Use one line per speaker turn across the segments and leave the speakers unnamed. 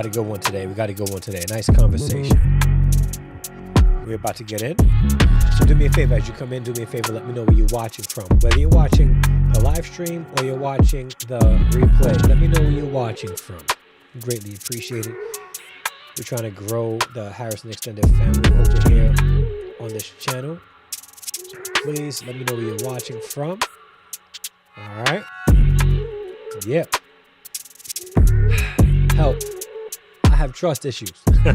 got a good one today. A nice conversation. We're about to get in. So do me a favor as you come in. Do me a favor. Let me know where you're watching from. Whether you're watching the live stream or you're watching the replay, let me know where you're watching from. Greatly appreciate it. We're trying to grow the Harrison Extended family over here on this channel. So please let me know where you're watching from. All right. Yep. Help. I have trust issues. We're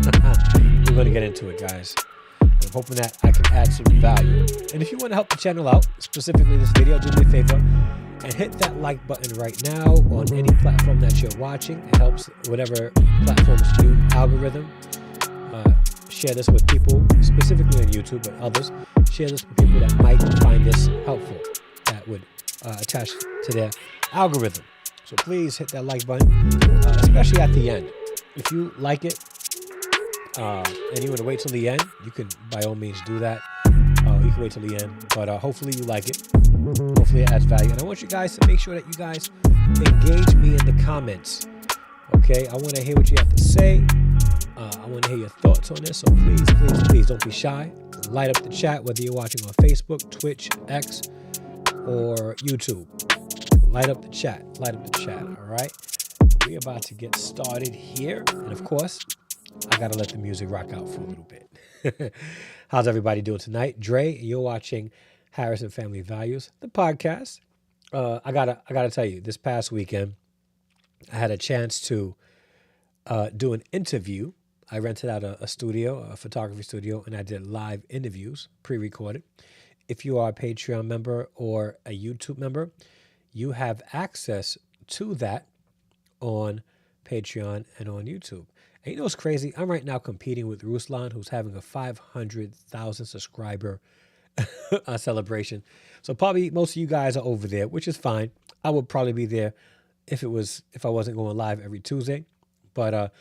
going to get into it, guys. I'm hoping that I can add some value. And if you want to help the channel out, specifically this video, do me a favor and hit that like button right now on any platform that you're watching. It helps whatever platform's new algorithm. Share this with people, specifically on YouTube, but others. Share this with people that might find this helpful, that would attach to their algorithm. So please hit that like button, especially at the end. If you like it and you want to wait till the end, you can by all means do that. You can wait till the end, but hopefully you like it. Hopefully it adds value. And I want you guys to make sure that you guys engage me in the comments. Okay, I want to hear what you have to say. I want to hear your thoughts on this. So please don't be shy. Light up the chat, whether you're watching on Facebook, Twitch, X, or YouTube. Light up the chat. All right. We're about to get started here. And of course, I got to let the music rock out for a little bit. How's everybody doing tonight? Dre, you're watching Harrison Family Values, the podcast. I gotta tell you, this past weekend, I had a chance to do an interview. I rented out a studio, a photography studio, and I did live interviews, pre-recorded. If you are a Patreon member or a YouTube member, you have access to that on Patreon and on YouTube. And you know what's crazy? I'm right now competing with Ruslan, who's having a 500,000 subscriber celebration. So probably most of you guys are over there, which is fine. I would probably be there if I wasn't going live every Tuesday. But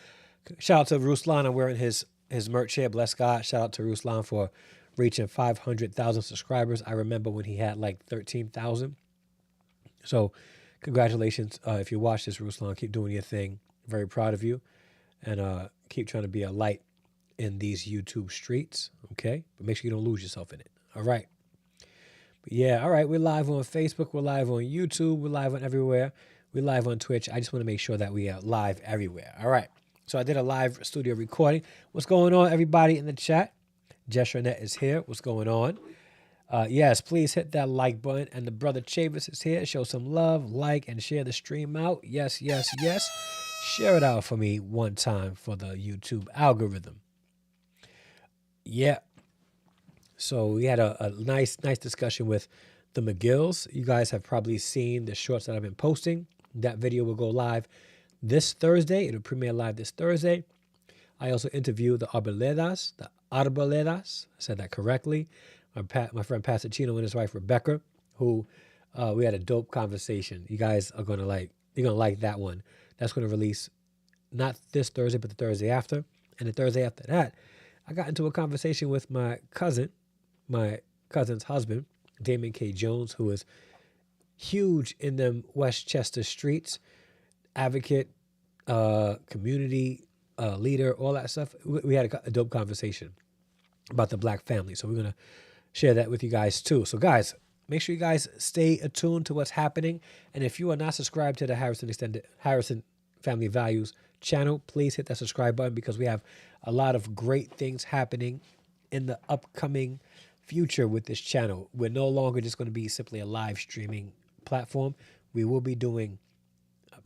shout out to Ruslan. I'm wearing his merch here. Bless God. Shout out to Ruslan for reaching 500,000 subscribers. I remember when he had like 13,000. So congratulations. If you watch this, Ruslan, keep doing your thing. Very proud of you. And keep trying to be a light in these YouTube streets. Okay? But make sure you don't lose yourself in it. All right. But yeah, all right. We're live on Facebook. We're live on YouTube. We're live on everywhere. We're live on Twitch. I just want to make sure that we are live everywhere. All right. So I did a live studio recording. What's going on, everybody in the chat? Jess Renette is here. What's going on? Yes, please hit that like button. And the brother Chavis is here. Show some love, like, and share the stream out. Yes. Share it out for me one time for the YouTube algorithm. Yeah. So we had a nice discussion with the McGills. You guys have probably seen the shorts that I've been posting. That video will go live this Thursday. It'll premiere live this Thursday. I also interviewed the Arbeledas. I said that correctly. My friend Pastor Chino and his wife Rebecca, who we had a dope conversation. You guys are you're gonna like that one. That's gonna release not this Thursday, but the Thursday after. And the Thursday after that, I got into a conversation with my cousin's husband, Damon K. Jones, who is huge in them Westchester streets, advocate, community leader, all that stuff. We had a dope conversation about the Black family. So we're going to share that with you guys too. So guys, make sure you guys stay attuned to what's happening. And if you are not subscribed to the Harrison Family Values channel, please hit that subscribe button because we have a lot of great things happening in the upcoming future with this channel. We're no longer just going to be simply a live streaming platform. We will be doing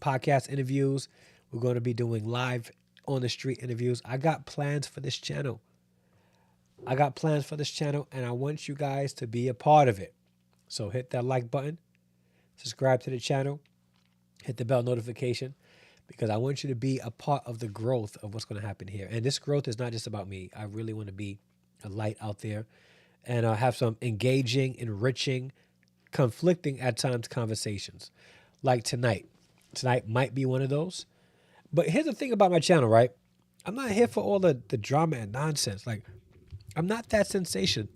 podcast interviews. We're going to be doing live on the street interviews. I got plans for this channel. And I want you guys to be a part of it. So hit that like button, subscribe to the channel, hit the bell notification, because I want you to be a part of the growth of what's going to happen here. And this growth is not just about me. I really want to be a light out there and have some engaging, enriching, conflicting at times conversations. Like tonight. Tonight might be one of those. But here's the thing about my channel, right? I'm not here for all the drama and nonsense. Like, I'm not that sensational.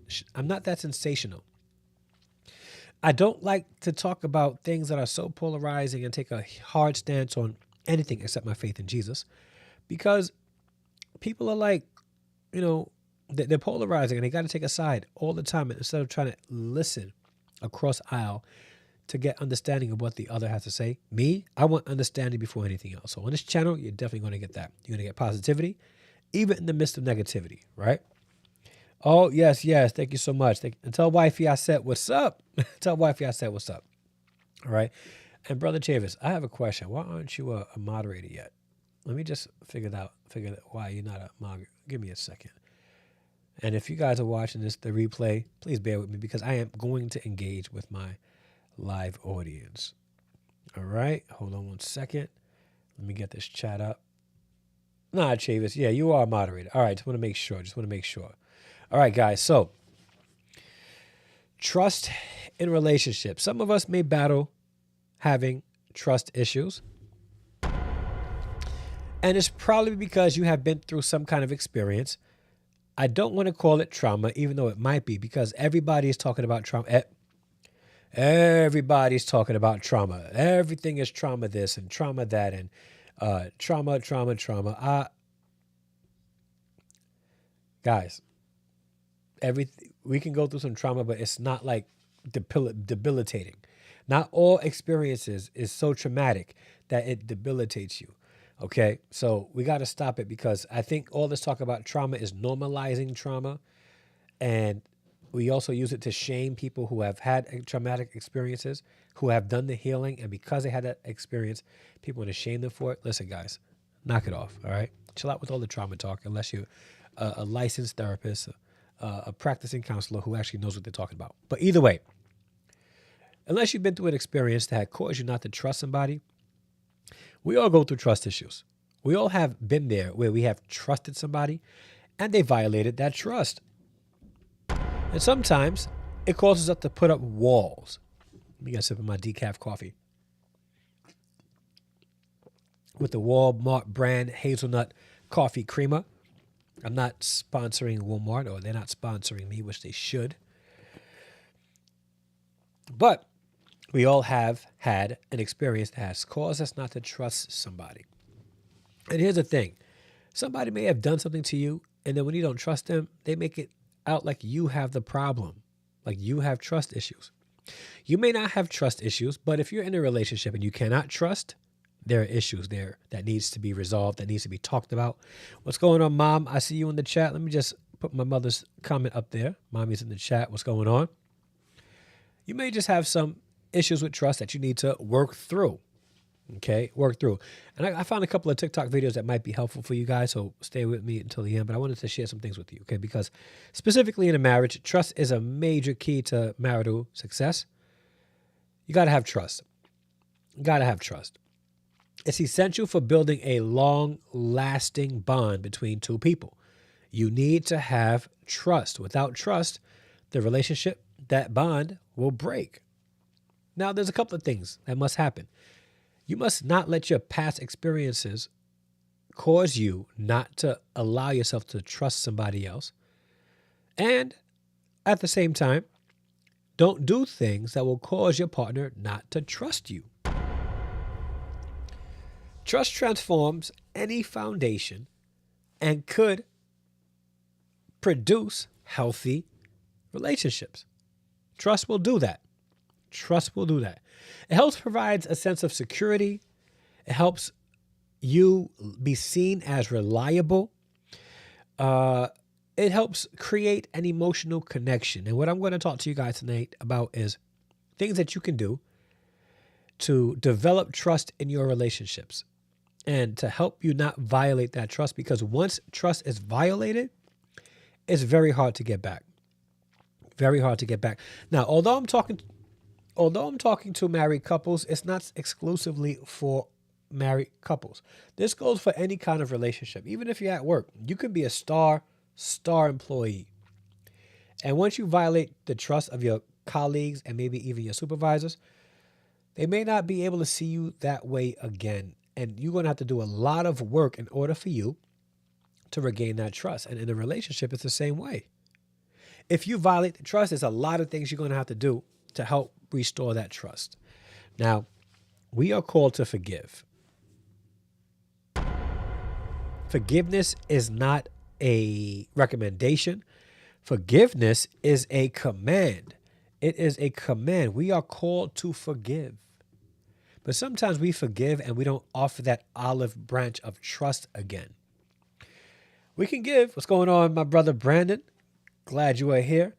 I don't like to talk about things that are so polarizing and take a hard stance on anything except my faith in Jesus. because people are like, they're polarizing and they got to take a side all the time instead of trying to listen across aisle to get understanding of what the other has to say. Me, I want understanding before anything else. So on this channel, you're definitely going to get that. You're going to get positivity, even in the midst of negativity, right? Oh, yes. Thank you so much. And tell wifey I said, what's up? Tell wifey I said, what's up? All right. And Brother Chavis, I have a question. Why aren't you a moderator yet? Let me just figure out why you're not a moderator. Give me a second. And if you guys are watching the replay, please bear with me because I am going to engage with my live audience. All right. Hold on one second. Let me get this chat up. Nah, Chavis. Yeah, you are a moderator. All right. Just want to make sure. All right, guys. So trust in relationships. Some of us may battle having trust issues. And it's probably because you have been through some kind of experience. I don't want to call it trauma, even though it might be, because everybody is talking about trauma. Everybody's talking about trauma. Everything is trauma this and trauma that and trauma. Guys, we can go through some trauma, but it's not like debilitating. Not all experiences is so traumatic that it debilitates you. Okay, so we got to stop it because I think all this talk about trauma is normalizing trauma, and we also use it to shame people who have had traumatic experiences, who have done the healing, and because they had that experience, people want to shame them for it. Listen, guys, knock it off, all right? Chill out with all the trauma talk unless you're a licensed therapist, a practicing counselor who actually knows what they're talking about. But either way, unless you've been through an experience that caused you not to trust somebody, we all go through trust issues. We all have been there where we have trusted somebody and they violated that trust. And sometimes it causes us to put up walls. Let me get a sip of my decaf coffee. With the Walmart brand hazelnut coffee creamer. I'm not sponsoring Walmart, or they're not sponsoring me, which they should. But we all have had an experience that has caused us not to trust somebody. And here's the thing. Somebody may have done something to you, and then when you don't trust them, they make it out like you have the problem, like you have trust issues. You may not have trust issues, but if you're in a relationship and you cannot trust, there are issues there that needs to be resolved, that needs to be talked about. What's going on, Mom? I see you in the chat. Let me just put my mother's comment up there. Mommy's in the chat. What's going on? You may just have some issues with trust that you need to work through. Okay, work through. And I found a couple of TikTok videos that might be helpful for you guys, so stay with me until the end. But I wanted to share some things with you, okay? Because specifically in a marriage, trust is a major key to marital success. You got to have trust. You got to have trust. It's essential for building a long-lasting bond between two people. You need to have trust. Without trust, the relationship, that bond will break. Now, there's a couple of things that must happen. You must not let your past experiences cause you not to allow yourself to trust somebody else. And at the same time, don't do things that will cause your partner not to trust you. Trust transforms any foundation and could produce healthy relationships. Trust will do that. Trust will do that. It helps provide a sense of security. It helps you be seen as reliable. It helps create an emotional connection. And what I'm going to talk to you guys tonight about is things that you can do to develop trust in your relationships and to help you not violate that trust, because once trust is violated, it's very hard to get back. Very hard to get back. Now, although I'm talking to married couples, it's not exclusively for married couples. This goes for any kind of relationship. Even if you're at work, you can be a star employee. And once you violate the trust of your colleagues and maybe even your supervisors, they may not be able to see you that way again. And you're going to have to do a lot of work in order for you to regain that trust. And in a relationship, it's the same way. If you violate the trust, there's a lot of things you're going to have to do to help restore that trust. Now, we are called to forgive. Forgiveness is not a recommendation. Forgiveness is a command. It is a command. We are called to forgive. But sometimes we forgive and we don't offer that olive branch of trust again. We can give. What's going on, my brother Brandon? Glad you are here.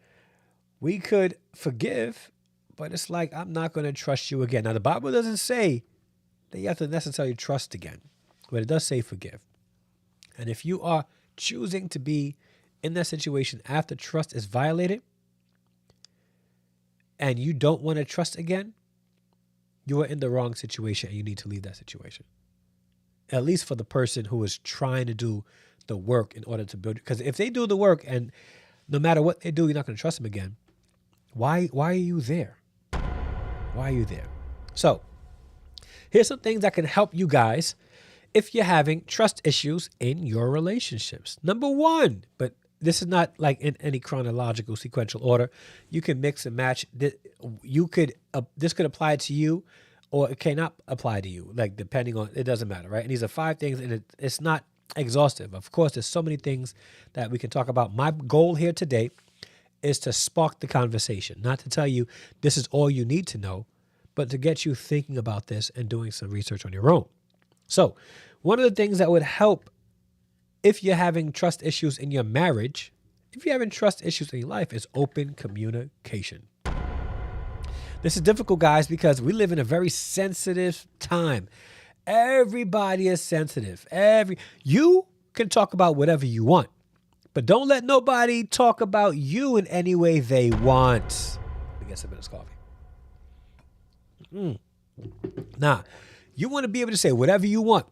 We could forgive, but it's like, I'm not going to trust you again. Now, the Bible doesn't say that you have to necessarily trust again, but it does say forgive. And if you are choosing to be in that situation after trust is violated and you don't want to trust again, you are in the wrong situation and you need to leave that situation. At least for the person who is trying to do the work in order to build. Because if they do the work and no matter what they do, you're not going to trust them again. Why are you there? Why are you there? So here's some things that can help you guys if you're having trust issues in your relationships. Number one, but this is not like in any chronological sequential order. You can mix and match. This could apply to you or it cannot apply to you, like depending on, it doesn't matter, right? And these are 5 things and it's not exhaustive. Of course, there's so many things that we can talk about. My goal here today is to spark the conversation, not to tell you this is all you need to know, but to get you thinking about this and doing some research on your own. So one of the things that would help if you're having trust issues in your marriage, if you're having trust issues in your life, is open communication. This is difficult, guys, because we live in a very sensitive time. Everybody is sensitive. You can talk about whatever you want, but don't let nobody talk about you in any way they want. Let me get some of this coffee. Nah, you want to be able to say whatever you want,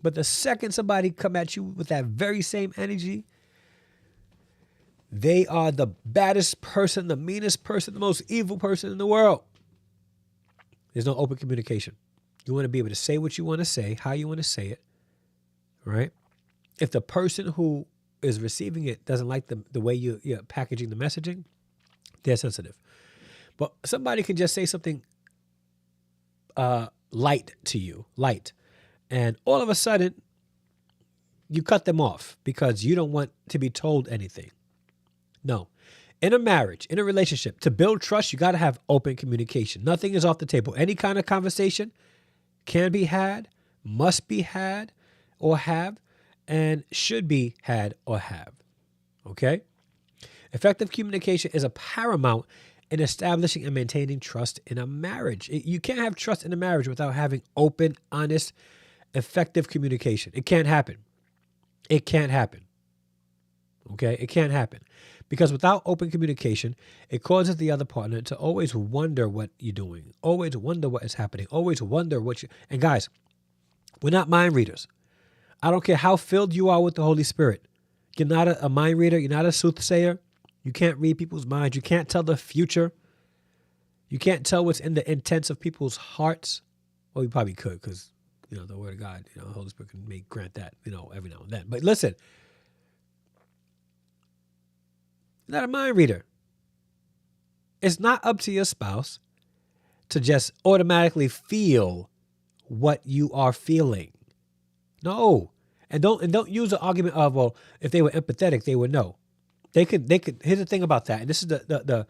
but the second somebody come at you with that very same energy, they are the baddest person, the meanest person, the most evil person in the world. There's no open communication. You want to be able to say what you want to say, how you want to say it, right? If the person who is receiving it doesn't like the way you're packaging the messaging, they're sensitive. But somebody can just say something light to you, and all of a sudden you cut them off because you don't want to be told anything. No. In a marriage, in a relationship, to build trust, you got to have open communication. Nothing is off the table. Any kind of conversation can be had, must be had or have, and should be had or have. Okay? Effective communication is a paramount in establishing and maintaining trust in a marriage. You can't have trust in a marriage without having open, honest, effective communication. It can't happen. It can't happen. Okay? It can't happen. Because without open communication, it causes the other partner to always wonder what you're doing, always wonder what is happening, always wonder what you... And guys, we're not mind readers. I don't care how filled you are with the Holy Spirit. You're not a mind reader. You're not a soothsayer. You can't read people's minds. You can't tell the future. You can't tell what's in the intents of people's hearts. Well, you probably could because, the Word of God, the Holy Spirit can grant that, every now and then. But listen, you're not a mind reader. It's not up to your spouse to just automatically feel what you are feeling. No. And don't use the argument of, well, if they were empathetic, they would know. They could. Here's the thing about that, and this is the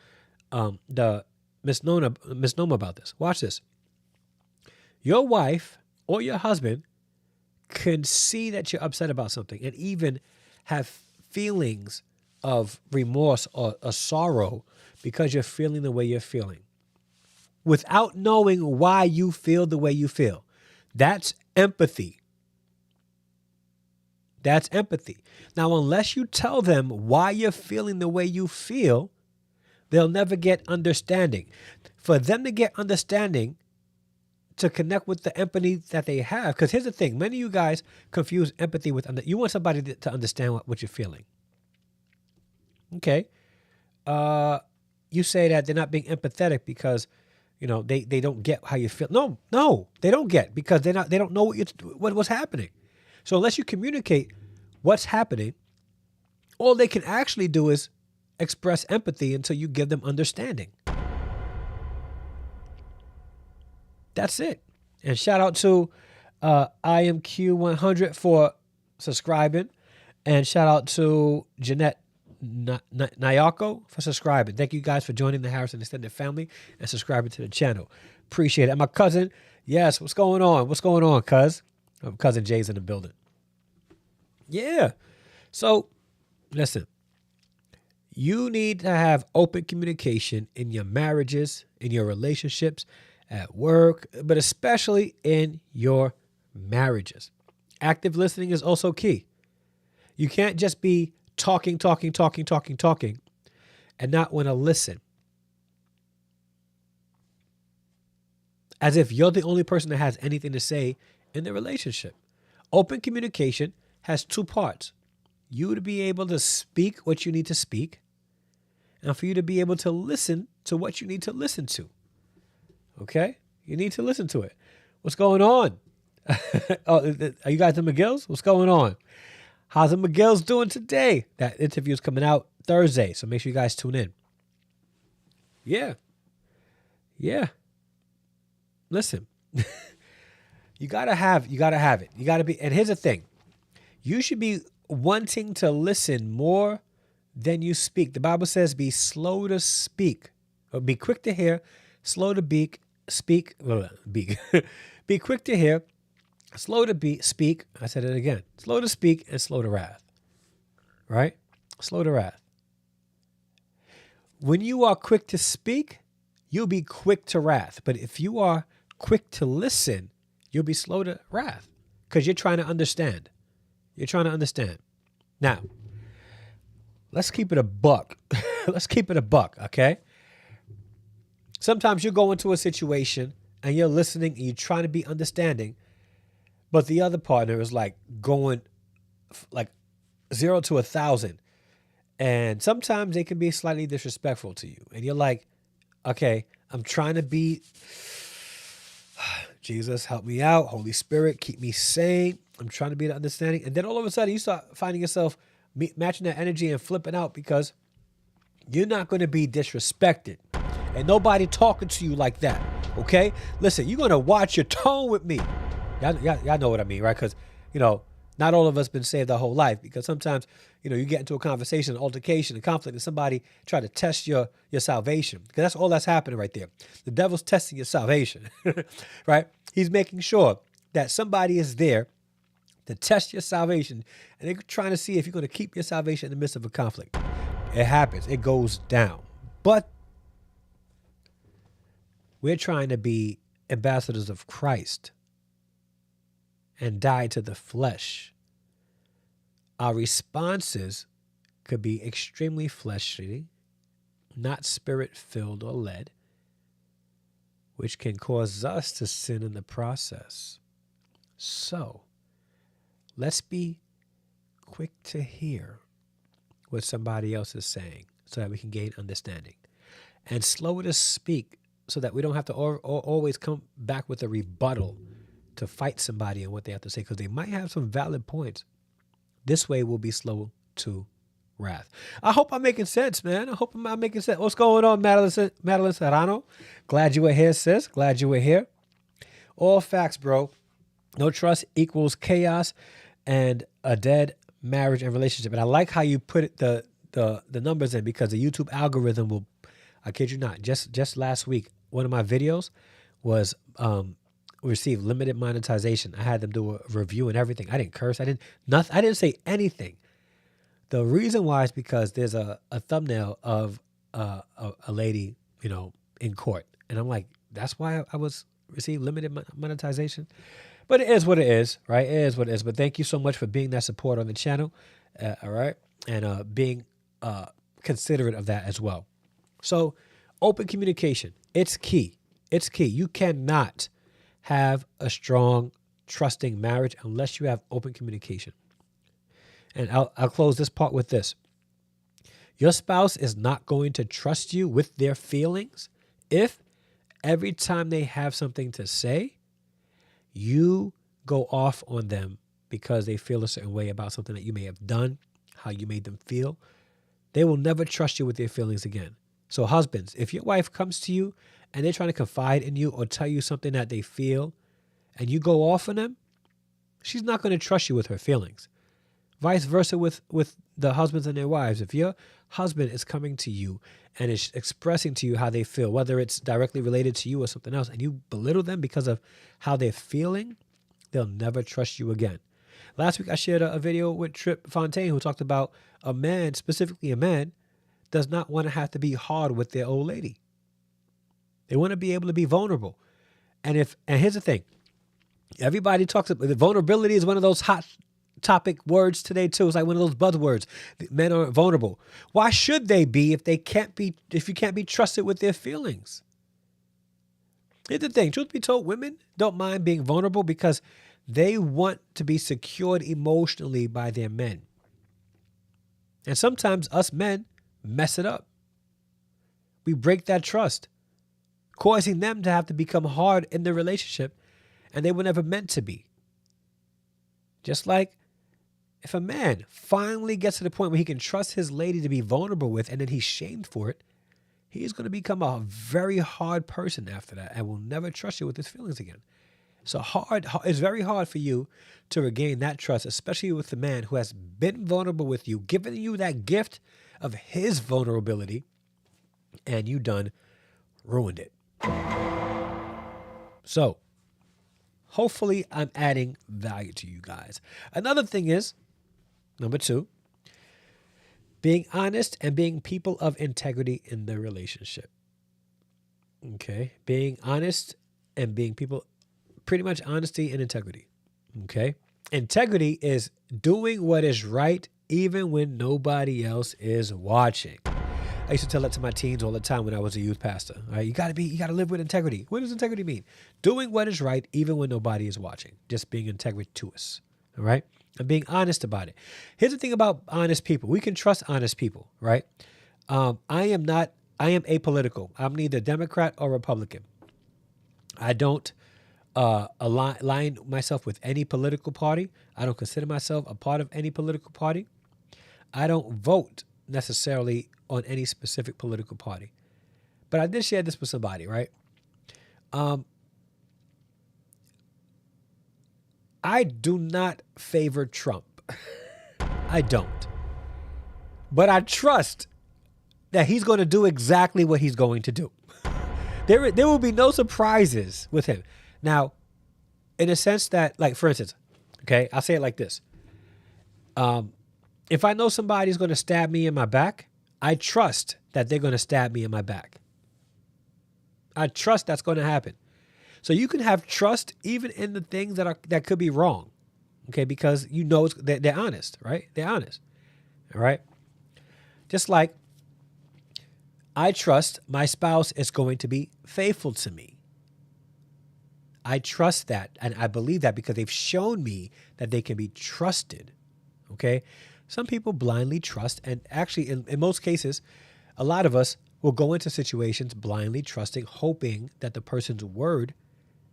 misnomer about this. Watch this. Your wife or your husband can see that you're upset about something and even have feelings of remorse or a sorrow because you're feeling the way you're feeling without knowing why you feel the way you feel. That's empathy. That's empathy. Now, unless you tell them why you're feeling the way you feel, they'll never get understanding. For them to get understanding, to connect with the empathy that they have, because here's the thing, many of you guys confuse empathy with, you want somebody to understand what you're feeling. Okay. You say that they're not being empathetic because, they don't get how you feel. No, they don't get, because they don't know what's happening. So unless you communicate what's happening, all they can actually do is express empathy until you give them understanding. That's it. And shout out to IMQ100 for subscribing. And shout out to Jeanette Nyako for subscribing. Thank you guys for joining the Harrison Extended family and subscribing to the channel. Appreciate it. And my cousin, yes, what's going on? What's going on, cuz? Cousin Jay's in the building. Yeah. So, listen. You need to have open communication in your marriages, in your relationships, at work, but especially in your marriages. Active listening is also key. You can't just be talking, and not want to listen. As if you're the only person that has anything to say in the relationship. Open communication has two parts. You to be able to speak what you need to speak, and for you to be able to listen to what you need to listen to. Okay? You need to listen to it. What's going on? Oh, are you guys the McGills? What's going on? How's the McGills doing today? That interview is coming out Thursday, so make sure you guys tune in. Yeah. Listen, you gotta have it. You gotta be, and here's the thing. You should be wanting to listen more than you speak. The Bible says be slow to speak, or be quick to hear, slow to speak. Be quick to hear, slow to speak. I said it again. Slow to speak and slow to wrath. Right? Slow to wrath. When you are quick to speak, you'll be quick to wrath. But if you are quick to listen, you'll be slow to wrath because you're trying to understand. Now, let's keep it a buck. Okay? Sometimes you go into a situation and you're listening and you're trying to be understanding, but the other partner is like going like 0 to 1,000. And sometimes they can be slightly disrespectful to you. And you're like, okay, I'm trying to be, Jesus, help me out. Holy Spirit, keep me sane. I'm trying to be the understanding. And then all of a sudden you start finding yourself matching that energy and flipping out because you're not going to be disrespected. And nobody talking to you like that, okay? Listen, you're going to watch your tone with me. Y'all know what I mean, right? Because, not all of us been saved our whole life because sometimes, you get into a conversation, an altercation, a conflict, and somebody try to test your salvation. Because that's all that's happening right there. The devil's testing your salvation, right? He's making sure that somebody is there to test your salvation. And they're trying to see if you're going to keep your salvation in the midst of a conflict. It happens. It goes down. But we're trying to be ambassadors of Christ and die to the flesh. Our responses could be extremely fleshly, not spirit-filled or led, which can cause us to sin in the process. So, let's be quick to hear what somebody else is saying so that we can gain understanding. And slow to speak so that we don't have to always come back with a rebuttal to fight somebody and what they have to say, because they might have some valid points. This way we'll be slow to wrath. I hope I'm making sense, man. I hope I'm making sense. What's going on, Madeline Serrano? Glad you were here, sis. Glad you were here. All facts, bro. No trust equals chaos and a dead marriage and relationship. And I like how you put it, the numbers in, because the YouTube algorithm will, I kid you not, just last week, one of my videos was received limited monetization. I had them do a review and everything. I didn't curse. I didn't say anything. The reason why is because there's a thumbnail of a lady, in court. And I'm like, that's why I was received limited monetization. But it is what it is, right? It is what it is. But thank you so much for being that support on the channel. All right. And being considerate of that as well. So open communication. It's key. It's key. You cannot have a strong, trusting marriage unless you have open communication. And I'll close this part with this. Your spouse is not going to trust you with their feelings if every time they have something to say, you go off on them because they feel a certain way about something that you may have done, how you made them feel. They will never trust you with their feelings again. So husbands, if your wife comes to you and they're trying to confide in you or tell you something that they feel and you go off on them, she's not going to trust you with her feelings. Vice versa with the husbands and their wives. If your husband is coming to you and is expressing to you how they feel, whether it's directly related to you or something else, and you belittle them because of how they're feeling, they'll never trust you again. Last week, I shared a video with Trip Fontaine, who talked about a man, specifically a man, does not want to have to be hard with their old lady. They want to be able to be vulnerable. And here's the thing. Everybody talks about vulnerability is one of those hot topic words today too. It's like one of those buzzwords. Men aren't vulnerable. Why should they be if you can't be trusted with their feelings? Here's the thing. Truth be told, women don't mind being vulnerable because they want to be secured emotionally by their men. And sometimes us men mess it up. We break that trust, causing them to have to become hard in the relationship, and they were never meant to be. Just like if a man finally gets to the point where he can trust his lady to be vulnerable with, and then he's shamed for it, he's going to become a very hard person after that and will never trust you with his feelings again. So it's very hard for you to regain that trust, especially with the man who has been vulnerable with you, giving you that gift of his vulnerability, and you done ruined it. So hopefully I'm adding value to you guys. Another thing is, number 2, being honest and being people of integrity in the relationship. Okay? Being honest and being people, pretty much honesty and integrity. Okay? Integrity is doing what is right even when nobody else is watching. I used to tell that to my teens all the time when I was a youth pastor. All right? You gotta live with integrity. What does integrity mean? Doing what is right even when nobody is watching. Just being integrituous. All right? And being honest about it. Here's the thing about honest people. We can trust honest people, right? I am apolitical. I'm neither Democrat or Republican. I don't align myself with any political party. I don't consider myself a part of any political party. I don't vote necessarily on any specific political party. But I did share this with somebody, right? I do not favor Trump. I don't. But I trust that he's going to do exactly what he's going to do. There will be no surprises with him. Now, in a sense that, like, for instance, okay, I'll say it like this. If I know somebody's going to stab me in my back, I trust that they're going to stab me in my back. I trust that's going to happen. So you can have trust even in the things that could be wrong, okay? Because you know they're honest, right? They're honest, all right? Just like I trust my spouse is going to be faithful to me. I trust that, and I believe that because they've shown me that they can be trusted, okay? Some people blindly trust, and actually, in most cases, a lot of us will go into situations blindly trusting, hoping that the person's word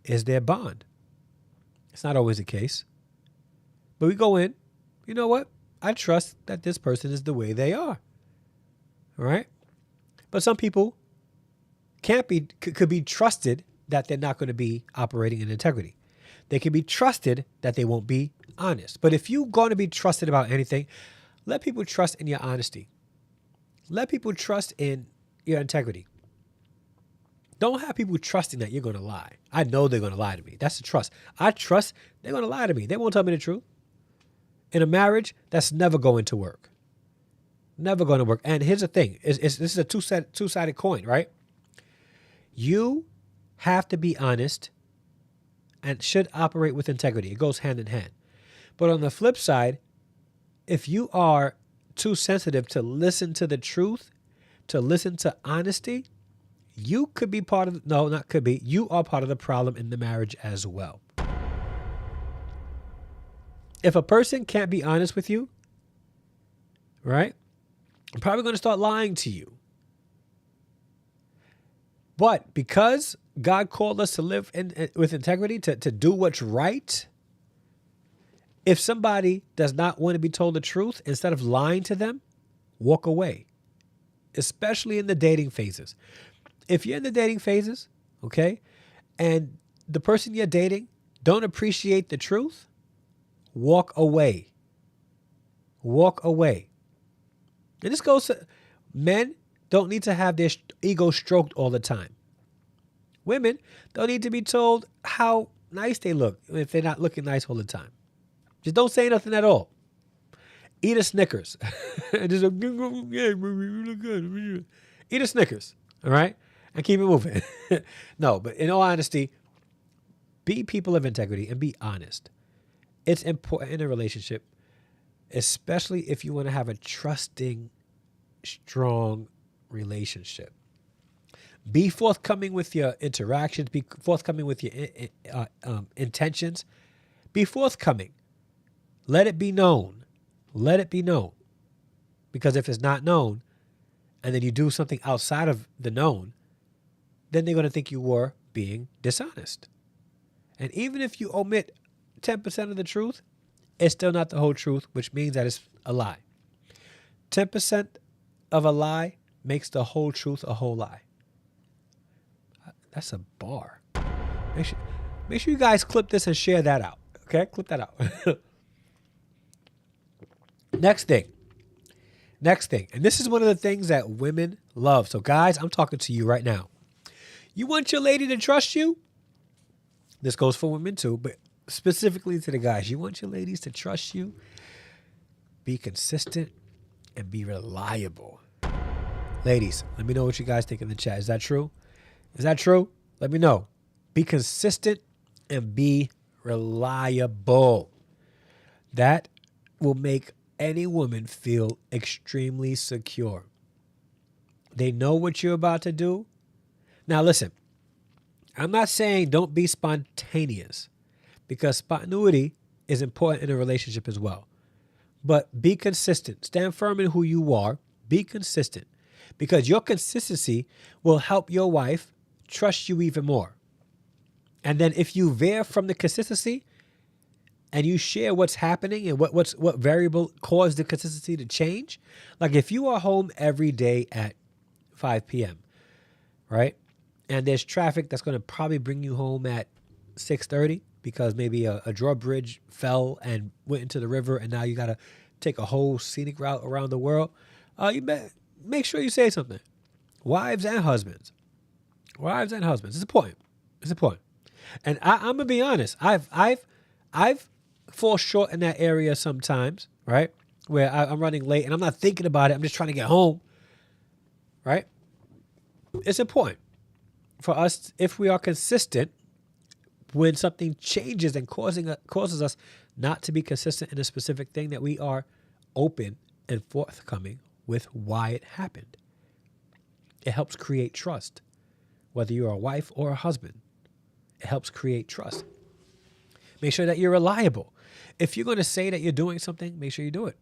is their bond. It's not always the case. But we go in, you know what? I trust that this person is the way they are. All right? But some people could be trusted that they're not going to be operating in integrity. They can be trusted that they won't be honest. But if you're going to be trusted about anything, let people trust in your honesty. Let people trust in your integrity. Don't have people trusting that you're going to lie. I know they're going to lie to me. That's the trust. I trust they're going to lie to me. They won't tell me the truth. In a marriage, that's never going to work. Never going to work. And here's the thing. This is a two-sided coin, right? You have to be honest and should operate with integrity. It goes hand in hand. But on the flip side, if you are too sensitive to listen to the truth, to listen to honesty, you could be part of, no, not could be, you are part of the problem in the marriage as well. If a person can't be honest with you, right, I'm probably going to start lying to you. But because God called us to live with integrity, to do what's right, if somebody does not want to be told the truth, instead of lying to them, walk away, especially in the dating phases. If you're in the dating phases, okay, and the person you're dating don't appreciate the truth, walk away. walk away. And this goes to men don't need to have their ego stroked all the time. Women don't need to be told how nice they look if they're not looking nice all the time. Just don't say nothing at all. Eat a Snickers. Just yeah, you look good. Eat a Snickers, all right? And keep it moving. No, but in all honesty, be people of integrity and be honest. It's important in a relationship, especially if you want to have a trusting, strong relationship. Be forthcoming with your interactions. Be forthcoming with your intentions. Be forthcoming. Let it be known. Let it be known. Because if it's not known, and then you do something outside of the known, then they're going to think you were being dishonest. And even if you omit 10% of the truth, it's still not the whole truth, which means that it's a lie. 10% of a lie makes the whole truth a whole lie. That's a bar. Make sure you guys clip this and share that out. Okay? Clip that out. Next thing. And this is one of the things that women love. So guys, I'm talking to you right now. You want your lady to trust you? This goes for women too, but specifically to the guys. You want your ladies to trust you? Be consistent and be reliable. Ladies, let me know what you guys think in the chat. Is that true? Is that true? Let me know. Be consistent and be reliable. That will make any woman feel extremely secure. They know what you're about to do. Now listen, I'm not saying don't be spontaneous, because spontaneity is important in a relationship as well. But be consistent. Stand firm in who you are. Be consistent, because your consistency will help your wife trust you even more. And then if you veer from the consistency and you share what's happening and what variable caused the consistency to change, like if you are home every day at 5 p.m., right? And there's traffic that's going to probably bring you home at 6:30 because maybe a drawbridge fell and went into the river, and now you got to take a whole scenic route around the world. You make sure you say something. Wives and husbands. It's important. It's important. And I'm gonna be honest. I've fall short in that area sometimes, right? Where I'm running late and I'm not thinking about it. I'm just trying to get home, right? It's important for us, if we are consistent, when something changes and causes us not to be consistent in a specific thing, that we are open and forthcoming with why it happened. It helps create trust. Whether you're a wife or a husband, it helps create trust. Make sure that you're reliable. If you're going to say that you're doing something, make sure you do it.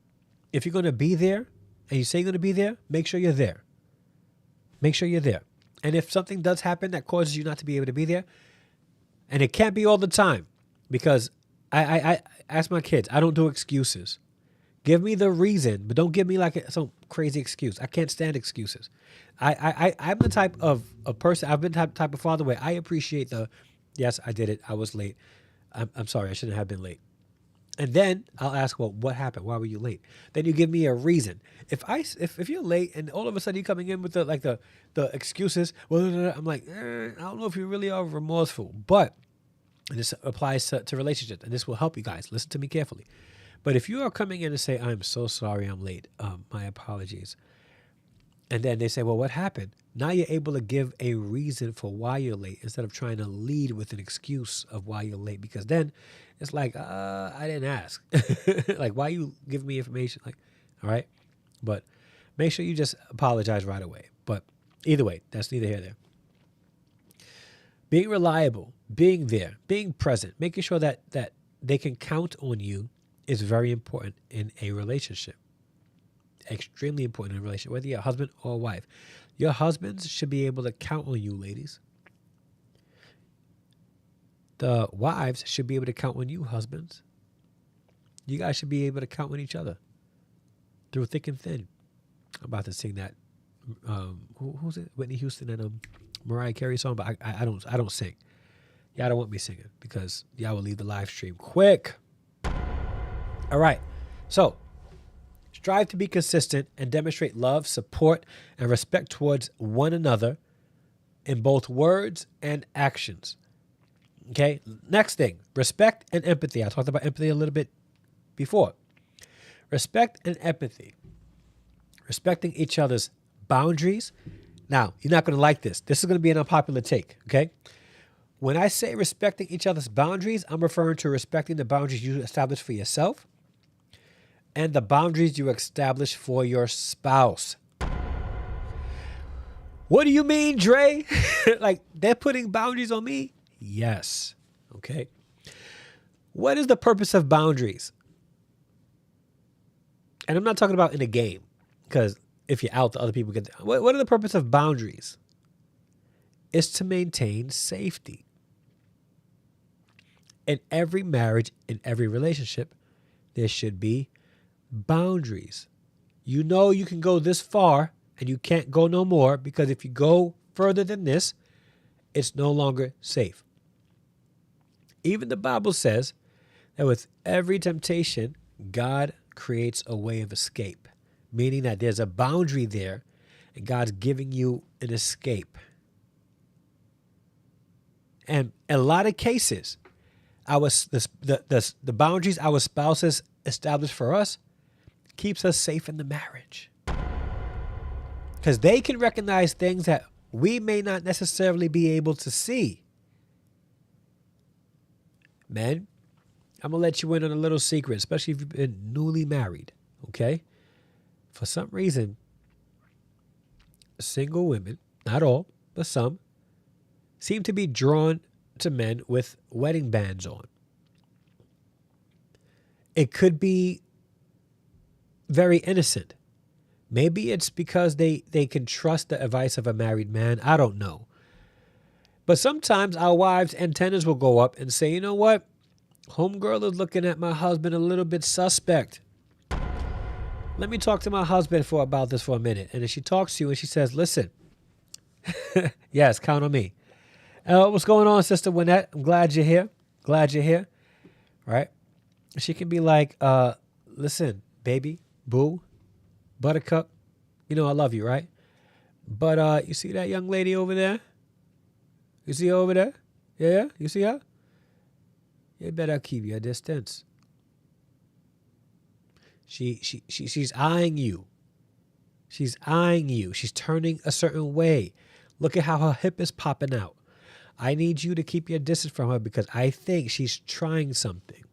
If you're going to be there and you say you're going to be there, make sure you're there. Make sure you're there. And if something does happen that causes you not to be able to be there, and it can't be all the time, because I ask my kids, I don't do excuses. Give me the reason, but don't give me like some crazy excuse. I can't stand excuses. I'm the type of a person, I've been the type of father where I appreciate yes, I did it. I was late. I'm sorry. I shouldn't have been late. And then I'll ask, well, what happened? Why were you late? Then you give me a reason. If you're late and all of a sudden you're coming in with the excuses, well, I'm like, I don't know if you really are remorseful. But this applies to relationships, and this will help you guys. Listen to me carefully. But if you are coming in and say, I'm so sorry I'm late, my apologies, and then they say, well, what happened? Now you're able to give a reason for why you're late instead of trying to lead with an excuse of why you're late, because then it's like, I didn't ask. Like, why you give me information? Like, all right. But make sure you just apologize right away. But either way, that's neither here nor there. Being reliable, being there, being present, making sure that they can count on you is very important in a relationship. Extremely important in a relationship, whether you're a husband or a wife. Your husbands should be able to count on you, ladies. The wives should be able to count on you, husbands. You guys should be able to count on each other through thick and thin. I'm about to sing that. Who's it? Whitney Houston and Mariah Carey song, but I don't sing. Y'all don't want me singing because y'all will leave the live stream quick. All right. So Strive to be consistent and demonstrate love, support, and respect towards one another in both words and actions. Okay, next thing, respect and empathy. I talked about empathy a little bit before. Respect and empathy. Respecting each other's boundaries. Now, you're not going to like this. This is going to be an unpopular take, okay? When I say respecting each other's boundaries, I'm referring to respecting the boundaries you establish for yourself and the boundaries you establish for your spouse. What do you mean, Dre? Like, they're putting boundaries on me? Yes. Okay. What is the purpose of boundaries? And I'm not talking about in a game, because if you're out, the other people get. What are the purpose of boundaries? It's to maintain safety. In every marriage, in every relationship, there should be boundaries. You know you can go this far and you can't go no more, because if you go further than this, it's no longer safe. Even the Bible says that with every temptation, God creates a way of escape, meaning that there's a boundary there and God's giving you an escape. And in a lot of cases, the boundaries our spouses establish for us keeps us safe in the marriage. Because they can recognize things that we may not necessarily be able to see. Men, I'm going to let you in on a little secret, especially if you've been newly married, okay? For some reason, single women, not all, but some, seem to be drawn to men with wedding bands on. It could be very innocent. Maybe it's because they can trust the advice of a married man. I don't know. But sometimes our wives' antennas will go up and say, you know what? Homegirl is looking at my husband a little bit suspect. Let me talk to my husband about this for a minute. And then she talks to you and she says, listen, yes, count on me. What's going on, Sister Wynette? I'm glad you're here. Glad you're here. Right? She can be like, listen, baby, boo, buttercup, you know I love you, right? But you see that young lady over there? You see her over there? Yeah? You see her? You better keep your distance. She's eyeing you. She's eyeing you. She's turning a certain way. Look at how her hip is popping out. I need you to keep your distance from her because I think she's trying something.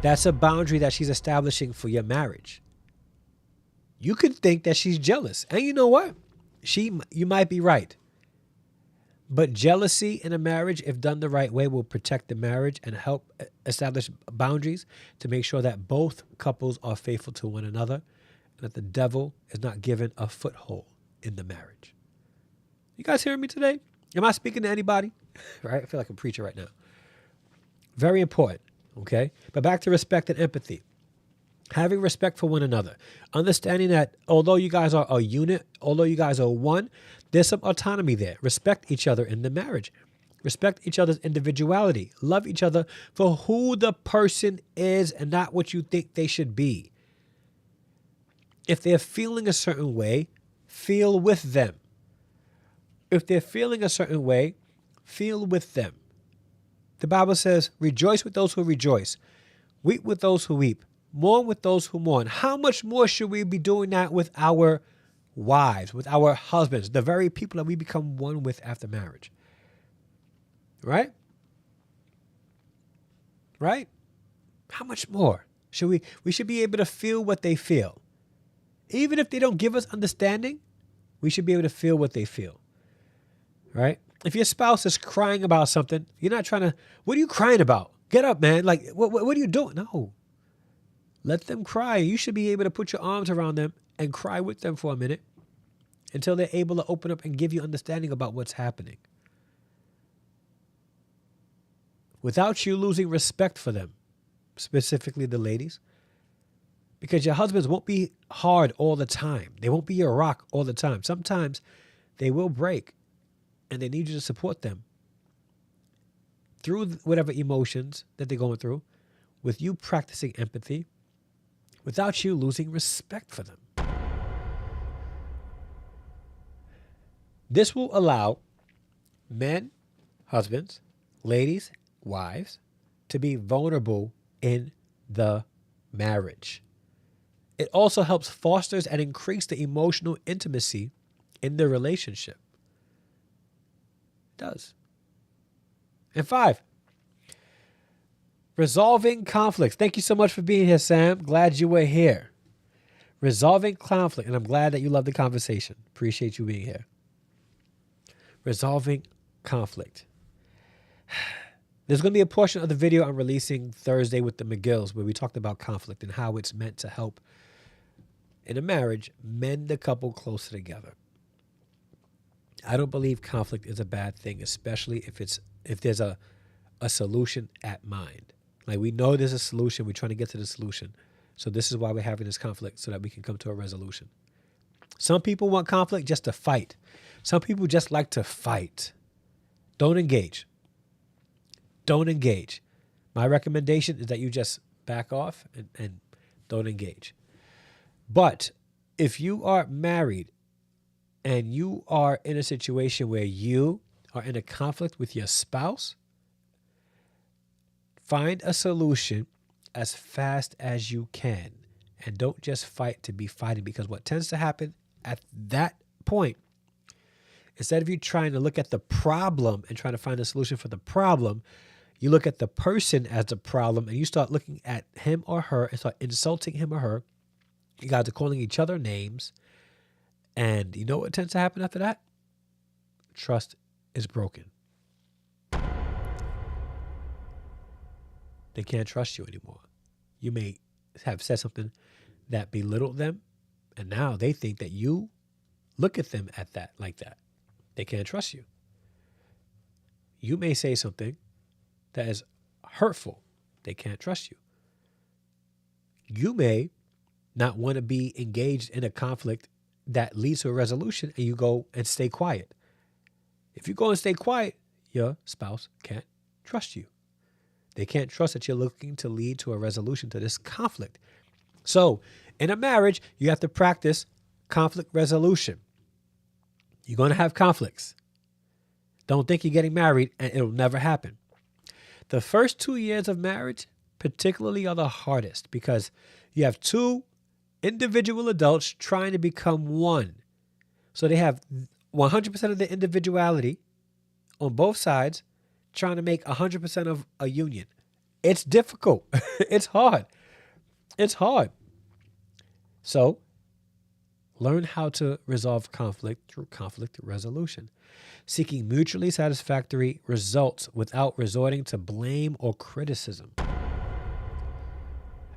That's a boundary that she's establishing for your marriage. You could think that she's jealous. And you know what? You might be right. But jealousy in a marriage, if done the right way, will protect the marriage and help establish boundaries to make sure that both couples are faithful to one another and that the devil is not given a foothold in the marriage. You guys hearing me today? Am I speaking to anybody? Right? I feel like a preacher right now. Very important, okay? But back to respect and empathy. Having respect for one another. Understanding that although you guys are a unit, although you guys are one, there's some autonomy there. Respect each other in the marriage. Respect each other's individuality. Love each other for who the person is and not what you think they should be. If they're feeling a certain way, feel with them. If they're feeling a certain way, feel with them. The Bible says, rejoice with those who rejoice. Weep with those who weep. Mourn with those who mourn. How much more should we be doing that with our wives, with our husbands, the very people that we become one with after marriage? Right? Right? How much more should we should be able to feel what they feel. Even if they don't give us understanding, we should be able to feel what they feel. Right? If your spouse is crying about something, you're not trying to, what are you crying about? Get up, man. Like, what are you doing? No. Let them cry. You should be able to put your arms around them and cry with them for a minute until they're able to open up and give you understanding about what's happening. Without you losing respect for them, specifically the ladies, because your husbands won't be hard all the time. They won't be your rock all the time. Sometimes they will break and they need you to support them through whatever emotions that they're going through, with you practicing empathy, without you losing respect for them. This will allow men, husbands, ladies, wives, to be vulnerable in the marriage. It also helps fosters and increase the emotional intimacy in the relationship. It does. And 5, resolving conflicts. Thank you so much for being here, Sam. Glad you were here. Resolving conflict. And I'm glad that you love the conversation. Appreciate you being here. Resolving conflict. There's going to be a portion of the video I'm releasing Thursday with the McGills where we talked about conflict and how it's meant to help in a marriage mend the couple closer together. I don't believe conflict is a bad thing, especially if there's a solution at mind. Like, we know there's a solution. We're trying to get to the solution. So this is why we're having this conflict, so that we can come to a resolution. Some people want conflict just to fight. Some people just like to fight. Don't engage. Don't engage. My recommendation is that you just back off and don't engage. But if you are married and you are in a situation where you are in a conflict with your spouse, find a solution as fast as you can. And don't just fight to be fighting, because what tends to happen at that point, instead of you trying to look at the problem and trying to find a solution for the problem, you look at the person as the problem and you start looking at him or her and start insulting him or her. You guys are calling each other names. And you know what tends to happen after that? Trust is broken. They can't trust you anymore. You may have said something that belittled them, and now they think that you look at them at that like that. They can't trust you. You may say something that is hurtful. They can't trust you. You may not want to be engaged in a conflict that leads to a resolution, and you go and stay quiet. If you go and stay quiet, your spouse can't trust you. They can't trust that you're looking to lead to a resolution to this conflict. So in a marriage, you have to practice conflict resolution. You're going to have conflicts. Don't think you're getting married and it'll never happen. The first 2 years of marriage particularly are the hardest, because you have two individual adults trying to become one. So they have 100% of the individuality on both sides, trying to make 100% of a union. It's difficult. It's hard. It's hard. So learn how to resolve conflict through conflict resolution, seeking mutually satisfactory results without resorting to blame or criticism.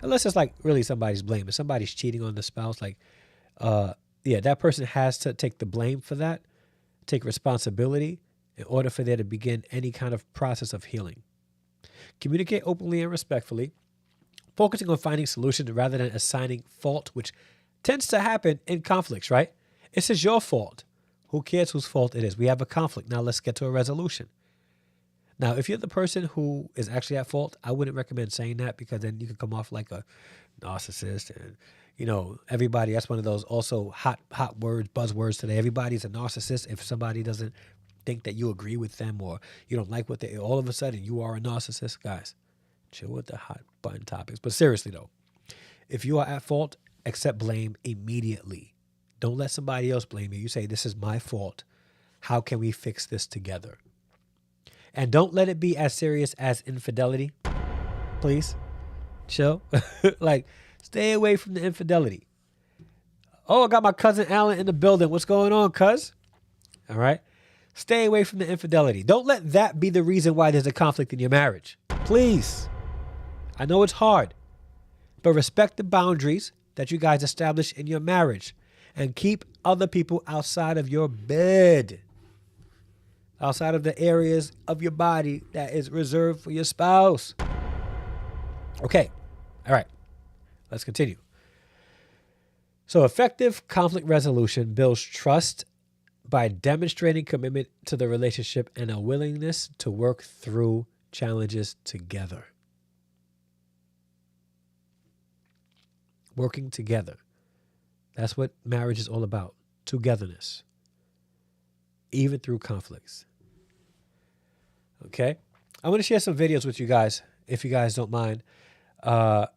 Unless it's like really somebody's blame. If somebody's cheating on the spouse, like, that person has to take the blame for that, take responsibility in order for there to begin any kind of process of healing. Communicate openly and respectfully, focusing on finding solutions rather than assigning fault, which tends to happen in conflicts, right? This is your fault. Who cares whose fault it is? We have a conflict. Now let's get to a resolution. Now, if you're the person who is actually at fault, I wouldn't recommend saying that, because then you could come off like a narcissist. And, everybody, that's one of those also hot words, buzzwords today. Everybody's a narcissist. If somebody doesn't think that you agree with them or you don't like what they, all of a sudden you are a narcissist. Guys, chill with the hot button topics. But seriously though, if you are at fault, accept blame immediately. Don't let somebody else blame you. You say, this is my fault. How can we fix this together? And don't let it be as serious as infidelity. Please. Chill. Like, stay away from the infidelity. Oh, I got my cousin Alan in the building. What's going on, cuz? All right. Stay away from the infidelity. Don't let that be the reason why there's a conflict in your marriage. Please. I know it's hard, but respect the boundaries that you guys establish in your marriage, and keep other people outside of your bed, outside of the areas of your body that is reserved for your spouse. Okay. All right. Let's continue. So effective conflict resolution builds trust by demonstrating commitment to the relationship and a willingness to work through challenges together. working together. That's what marriage is all about. Togetherness. Even through conflicts. Okay? I want to share some videos with you guys, if you guys don't mind. Not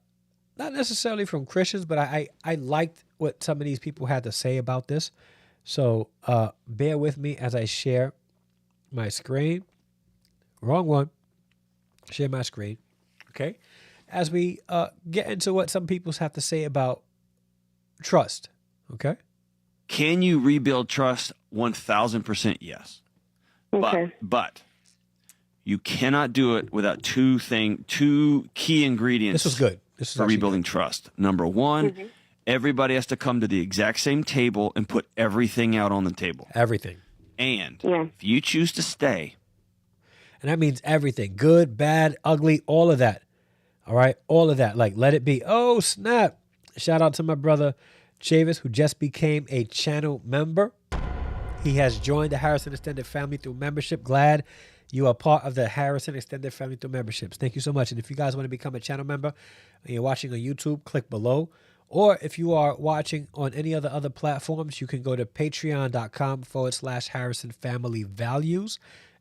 necessarily from Christians, but I liked what some of these people had to say about this. So bear with me as I share my screen. Wrong one. Share my screen. Okay? As we get into what some people have to say about trust. Okay?
Can you rebuild trust? 1,000% yes.
Okay.
But you cannot do it without two key ingredients.
This was good. This is
for rebuilding trust. Number one, everybody has to come to the exact same table and put everything out on the table.
Everything.
And if you choose to stay.
And that means everything. Good, bad, ugly, all of that. All right? All of that. Like, let it be. Oh, snap. Shout out to my brother, Chavis, who just became a channel member. He has joined the Harrison Extended Family through membership. Glad you are part of the Harrison Extended Family through memberships. Thank you so much. And if you guys want to become a channel member and you're watching on YouTube, click below. Or if you are watching on any other platforms, you can go to patreon.com/Harrison Family Values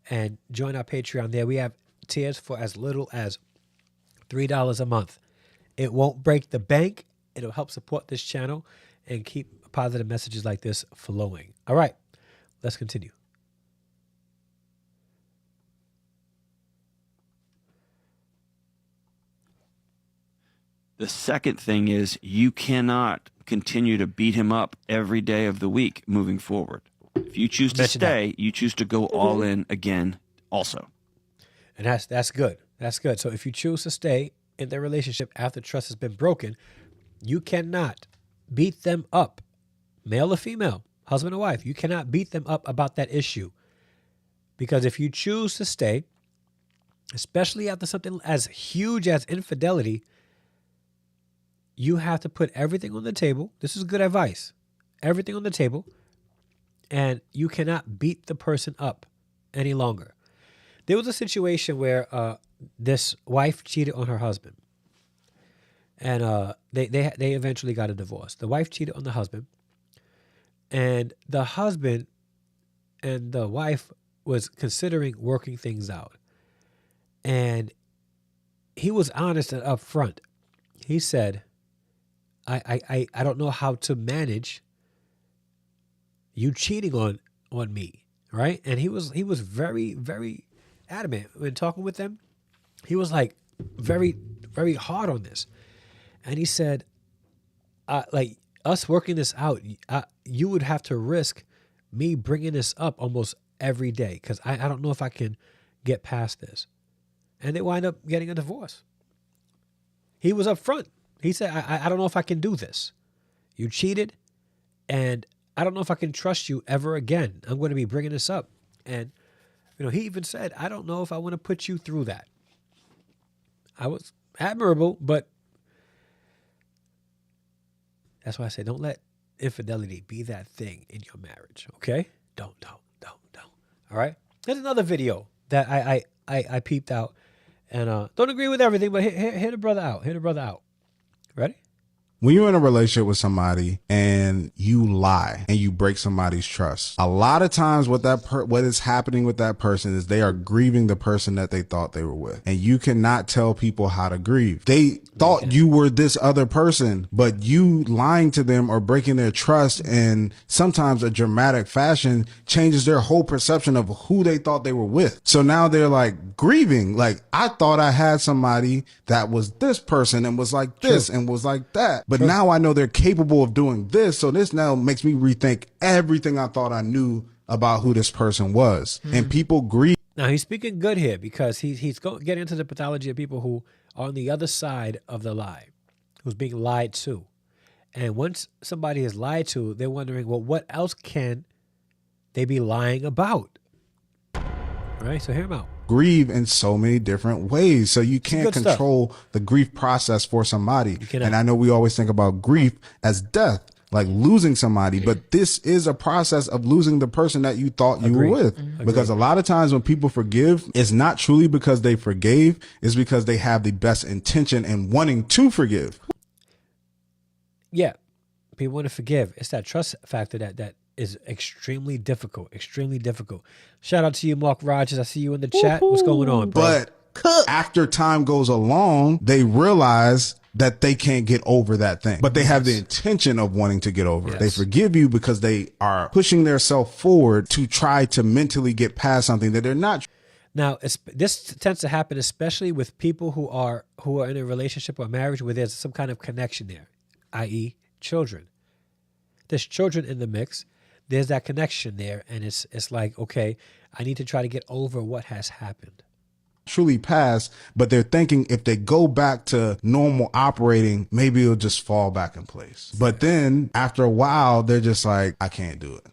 and join our Patreon there. We have tiers for as little as $3 a month. It won't break the bank. It'll help support this channel and keep positive messages like this flowing. All right, let's continue.
The second thing is you cannot continue to beat him up every day of the week moving forward. If you choose to stay, you choose to go all in again also.
And that's good. That's good. So if you choose to stay in their relationship after trust has been broken, you cannot beat them up, male or female, husband or wife. You cannot beat them up about that issue. Because if you choose to stay, especially after something as huge as infidelity, you have to put everything on the table. This is good advice. Everything on the table. And you cannot beat the person up any longer. There was a situation where this wife cheated on her husband. And they eventually got a divorce. The wife cheated on the husband. And the husband and the wife was considering working things out. And he was honest and upfront. He said, I don't know how to manage you cheating on me, right? And he was very, very adamant when talking with them. He was like very, very hard on this. And he said, like us working this out, you would have to risk me bringing this up almost every day because I don't know if I can get past this. And they wind up getting a divorce. He was upfront. He said, I don't know if I can do this. You cheated, and I don't know if I can trust you ever again. I'm going to be bringing this up. And, he even said, I don't know if I want to put you through that. I was admirable, but that's why I say don't let infidelity be that thing in your marriage, okay? Don't. All right? There's another video that I peeped out, and don't agree with everything, but hit the brother out. Ready?
When you're in a relationship with somebody and you lie and you break somebody's trust, a lot of times what is happening with that person is they are grieving the person that they thought they were with. And you cannot tell people how to grieve. They thought you were this other person, but you lying to them or breaking their trust in sometimes a dramatic fashion changes their whole perception of who they thought they were with. So now they're like grieving. Like, I thought I had somebody that was this person and was like this and was like that. But now I know they're capable of doing this. So this now makes me rethink everything I thought I knew about who this person was. And people grieve.
Now, he's speaking good here because he's getting into the pathology of people who are on the other side of the lie, who's being lied to. And once somebody is lied to, they're wondering, well, what else can they be lying about? All right, so hear him out.
Grieve in so many different ways. So you can't control the grief process for somebody. And I know we always think about grief as death, like losing somebody, but this is a process of losing the person that you thought you were with. Because a lot of times when people forgive, it's not truly because they forgave, it's because they have the best intention and wanting to forgive.
yeah, people want to forgive. It's that trust factor that is extremely difficult. Extremely difficult. Shout out to you, Mark Rogers. I see you in the chat. What's going on, bro?
But after time goes along, they realize that they can't get over that thing, but they have the intention of wanting to get over it. They forgive you because they are pushing themselves forward to try to mentally get past something that they're not.
Now, this tends to happen especially with people who are in a relationship or marriage where there's some kind of connection there, i.e. children. There's children in the mix. There's that connection there, and it's like, okay, I need to try to get over what has happened.
Truly pass, but they're thinking if they go back to normal operating, maybe it'll just fall back in place. But then after a while, they're just like, I can't do it.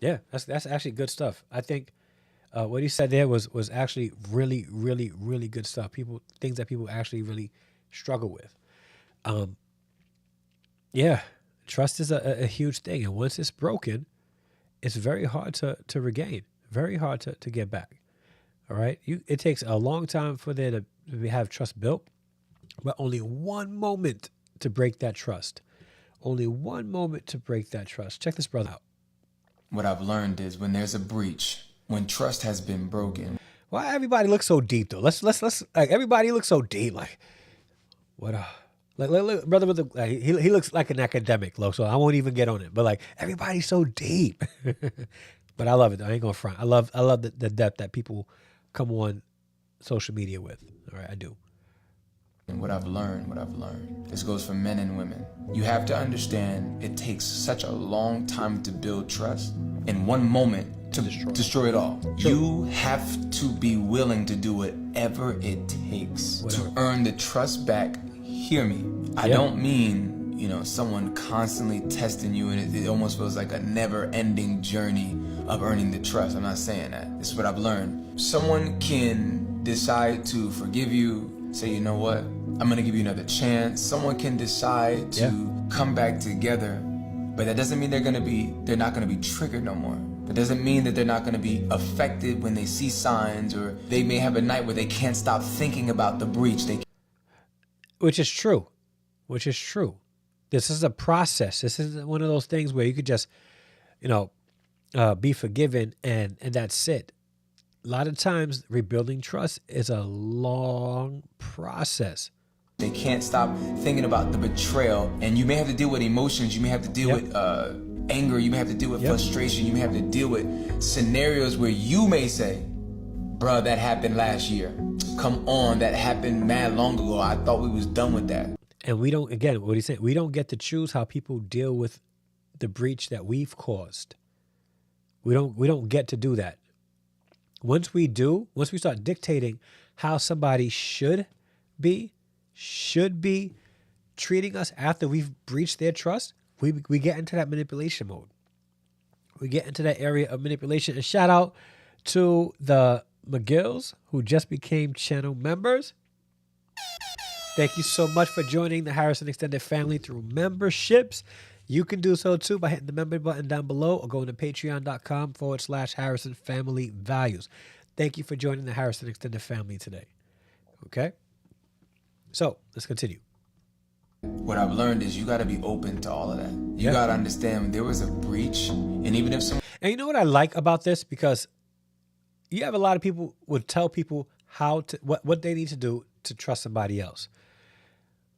Yeah, that's actually good stuff. I think what he said there was actually really, really, really good stuff. Things that people actually really struggle with. Yeah, trust is a huge thing, and once it's broken, it's very hard to regain, very hard to get back. All right, it takes a long time for there to have trust built, but only one moment to break that trust. Only one moment to break that trust. Check this brother out.
What I've learned is when there's a breach, when trust has been broken.
Why everybody looks so deep though? Let's like everybody looks so deep. Like what? Like brother with the he looks like an academic, so I won't even get on it. But like everybody's so deep. But I love it. I ain't gonna front. I love the depth that people come on social media with. All right, I do.
And what I've learned, this goes for men and women. You have to understand it takes such a long time to build trust. In one moment to destroy it all. Sure. You have to be willing to do whatever it takes to earn the trust back. Hear me. I don't mean, someone constantly testing you and it almost feels like a never-ending journey of earning the trust. I'm not saying that. This is what I've learned. Someone can decide to forgive you, say, you know what, I'm gonna give you another chance. Someone can decide to come back together, but that doesn't mean they're not gonna be triggered no more. That doesn't mean that they're not gonna be affected when they see signs, or they may have a night where they can't stop thinking about the breach.
Which is true. This is a process. This isn't one of those things where you could just, be forgiven and that's it. A lot of times rebuilding trust is a long process.
They can't stop thinking about the betrayal, and you may have to deal with emotions. You may have to deal with anger. You may have to deal with frustration. You may have to deal with scenarios where you may say, bruh, that happened last year. Come on, that happened mad long ago. I thought we was done with that.
And we don't, again, what he's saying, we don't get to choose how people deal with the breach that we've caused. We don't get to do that. Once we start dictating how somebody should be treating us after we've breached their trust, we get into that manipulation mode. We get into that area of manipulation. And shout out to the McGills who just became channel members. Thank you so much for joining the Harrison Extended family through memberships. You can do so too by hitting the member button down below or going to patreon.com/Harrison Family Values. Thank you for joining the Harrison Extended family today. Okay? So let's continue.
What I've learned is you got to be open to all of that. You got to understand when there was a breach, and even if someone...
And you know what I like about this? Because you have a lot of people would tell people how to what they need to do to trust somebody else.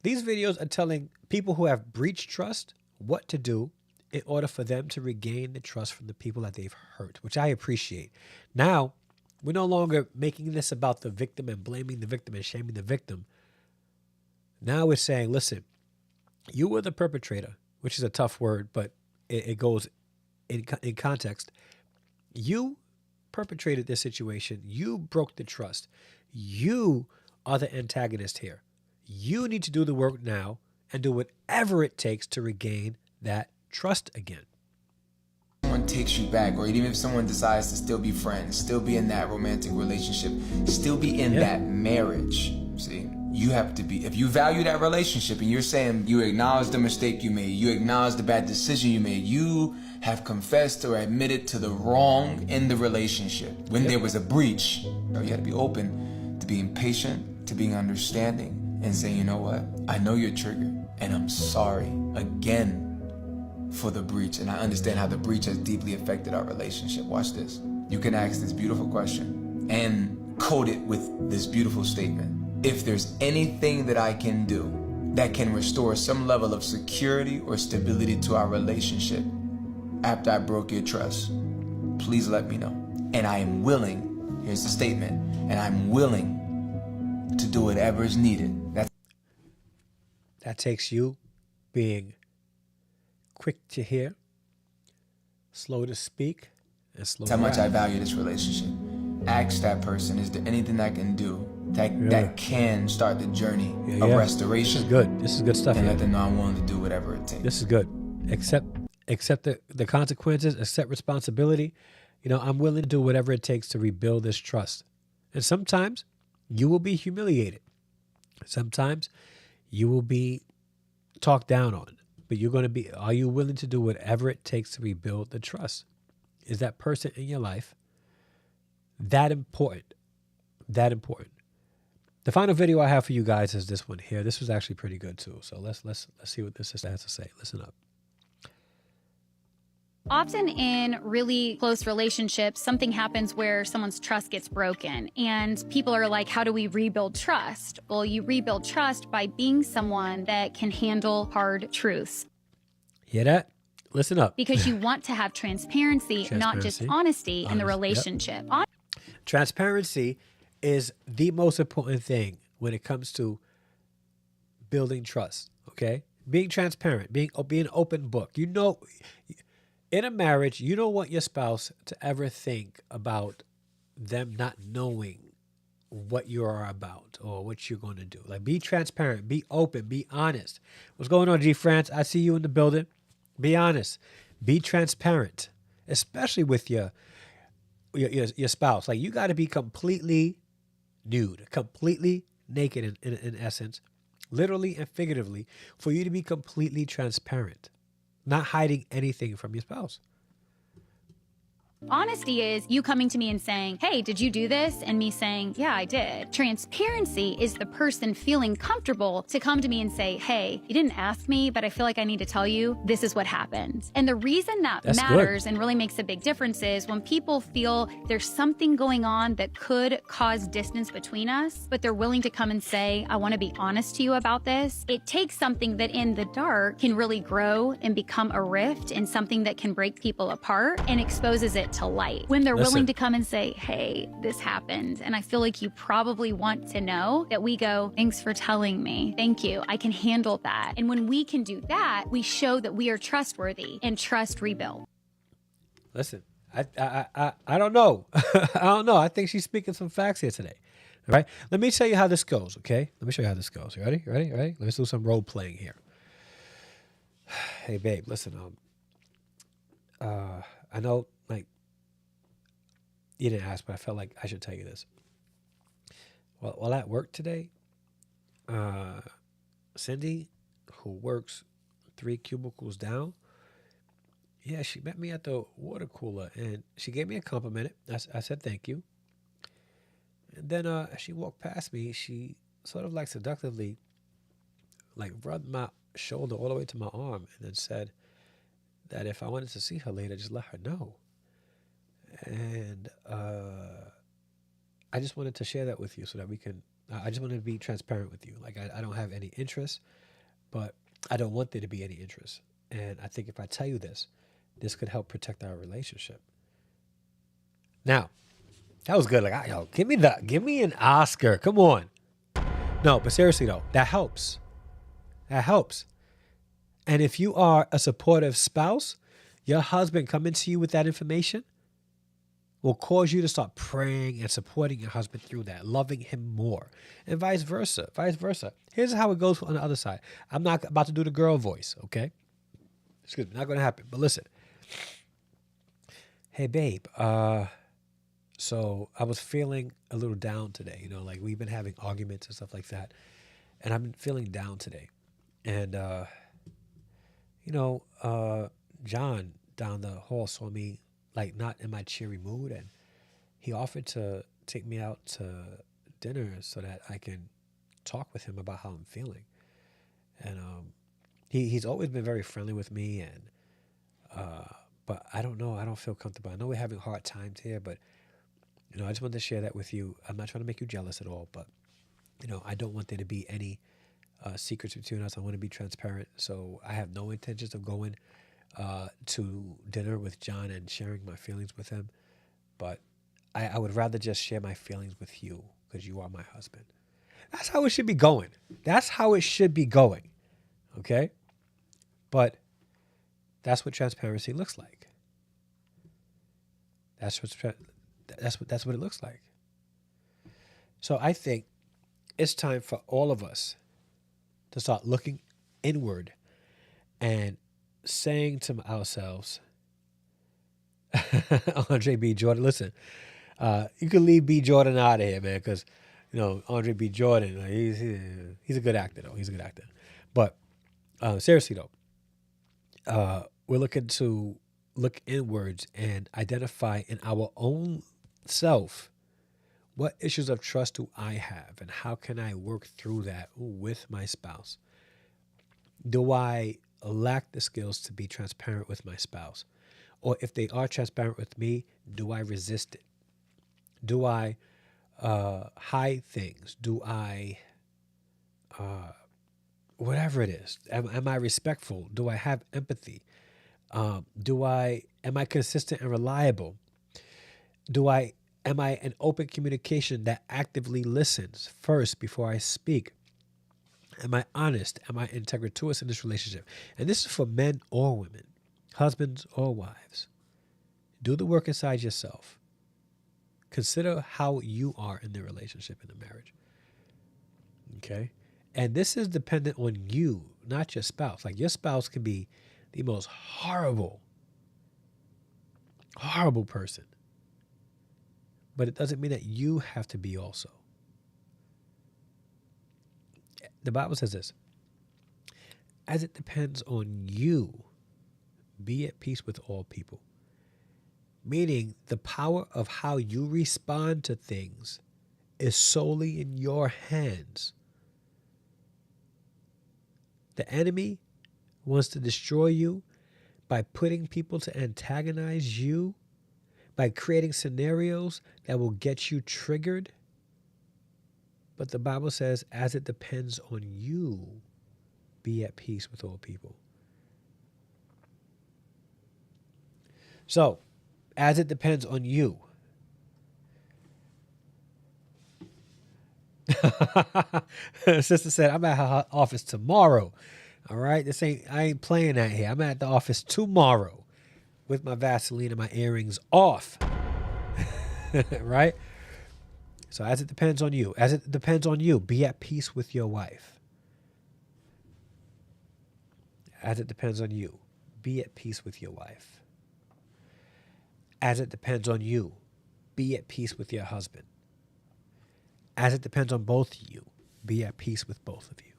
These videos are telling people who have breached trust what to do in order for them to regain the trust from the people that they've hurt, which I appreciate. Now, we're no longer making this about the victim and blaming the victim and shaming the victim. Now we're saying, listen, you were the perpetrator, which is a tough word, but it goes in context. You perpetrated this situation. You broke the trust. You are the antagonist here. You need to do the work now and do whatever it takes to regain that trust again.
Someone takes you back, or even if someone decides to still be friends, still be in that romantic relationship, still be in that marriage, see? You have to be, if you value that relationship and you're saying you acknowledge the mistake you made, you acknowledge the bad decision you made, you have confessed or admitted to the wrong in the relationship. When there was a breach, you have to be open to being patient, to being understanding, and saying, you know what, I know you're triggered. And I'm sorry again for the breach. And I understand how the breach has deeply affected our relationship. Watch this. You can ask this beautiful question and code it with this beautiful statement. If there's anything that I can do that can restore some level of security or stability to our relationship after I broke your trust, please let me know. And I am willing, here's the statement, and I'm willing to do whatever is needed.
That takes you being quick to hear, slow to speak, and slow
That's how
to
much I
act.
value this relationship. Ask that person, is there anything I can do that can start the journey of restoration?
This is good. This is good stuff.
And
Here.
let them know I'm willing to do whatever it takes.
This is good. Accept the consequences, accept responsibility. You know, I'm willing to do whatever it takes to rebuild this trust. And sometimes you will be humiliated. Sometimes you will be talked down on. But are you willing to do whatever it takes to rebuild the trust? Is that person in your life that important? That important. The final video I have for you guys is this one here. This was actually pretty good too. So let's see what this has to say. Listen up.
Often in really close relationships, something happens where someone's trust gets broken and people are like, how do we rebuild trust? Well, you rebuild trust by being someone that can handle hard truths.
Hear that? Listen up.
Because you want to have transparency, not just honesty in the relationship.
Yep. Transparency is the most important thing when it comes to building trust, okay? Being transparent, being an open book. You know, in a marriage, you don't want your spouse to ever think about them not knowing what you are about or what you're going to do. Like, be transparent, be open, be honest. What's going on, G France? I see you in the building. Be honest. Be transparent, especially with your spouse. Like, you got to be completely nude, completely naked in essence, literally and figuratively, for you to be completely transparent, not hiding anything from your spouse.
Honesty is you coming to me and saying, hey, did you do this? And me saying, yeah, I did. Transparency is the person feeling comfortable to come to me and say, hey, you didn't ask me, but I feel like I need to tell you this is what happened. And the reason that matters and really makes a big difference is when people feel there's something going on that could cause distance between us, but they're willing to come and say, I want to be honest to you about this. It takes something that in the dark can really grow and become a rift and something that can break people apart and exposes it to light. When they're willing to come and say, hey, this happened, and I feel like you probably want to know, that we go, thanks for telling me. Thank you. I can handle that. And when we can do that, we show that we are trustworthy and trust rebuild.
Listen, I don't know. I don't know. I think she's speaking some facts here today. All right. Let me show you how this goes, okay? Let me show you how this goes. You ready? Ready? Let's do some role playing here. Hey, babe, listen, I know, like, you didn't ask, but I felt like I should tell you this. Well, while at work today, Cindy, who works 3 cubicles down, yeah, she met me at the water cooler, and she gave me a compliment. I said thank you. And then as she walked past me, she sort of like seductively like rubbed my shoulder all the way to my arm and then said that if I wanted to see her later, just let her know. And I just wanted to share that with you so that we can, I just wanted to be transparent with you. Like, I don't have any interest, but I don't want there to be any interest. And I think if I tell you this could help protect our relationship. Now, that was good. Like, yo, give me an Oscar. Come on. No, but seriously though, that helps. That helps. And if you are a supportive spouse, your husband coming to you with that information will cause you to start praying and supporting your husband through that, loving him more, and vice versa, Here's how it goes on the other side. I'm not about to do the girl voice, okay? Excuse me, not going to happen. But listen. Hey, babe, so I was feeling a little down today. You know, like, we've been having arguments and stuff like that, and I've been feeling down today. And, John down the hall saw me, like, not in my cheery mood, and he offered to take me out to dinner so that I can talk with him about how I'm feeling. And He's always been very friendly with me, and but I don't know. I don't feel comfortable. I know we're having hard times here, but I just wanted to share that with you. I'm not trying to make you jealous at all, but I don't want there to be any secrets between us. I want to be transparent. So I have no intentions of going to dinner with John and sharing my feelings with him, but I would rather just share my feelings with you because you are my husband. That's how it should be going. That's how it should be going. Okay? But that's what transparency looks like. That's what it looks like. So I think it's time for all of us to start looking inward and saying to ourselves, Andre B. Jordan, listen, you can leave B. Jordan out of here, man, because Andre B. Jordan, he's a good actor, though. He's a good actor. But seriously, though, we're looking to look inwards and identify in our own self what issues of trust do I have and how can I work through that with my spouse? Do I lack the skills to be transparent with my spouse? Or if they are transparent with me, do I resist it? Do I hide things? Do I, whatever it is, am I respectful? Do I have empathy? Am I consistent and reliable? Am I an open communication that actively listens first before I speak? Am I honest? Am I integrituous in this relationship? And this is for men or women, husbands or wives. Do the work inside yourself. Consider how you are in the relationship, in the marriage. Okay? And this is dependent on you, not your spouse. Like your spouse can be the most horrible person. But it doesn't mean that you have to be also. The Bible says this, as it depends on you, be at peace with all people. Meaning the power of how you respond to things is solely in your hands. The enemy wants to destroy you by putting people to antagonize you, by creating scenarios that will get you triggered. But the Bible says, as it depends on you, be at peace with all people. So, as it depends on you. Sister said, I'm at her office tomorrow. All right? I ain't playing that here. I'm at the office tomorrow with my Vaseline and my earrings off. Right? So as it depends on you, be at peace with your wife. As it depends on you, be at peace with your wife. As it depends on you, be at peace with your husband. As it depends on both of you, be at peace with both of you.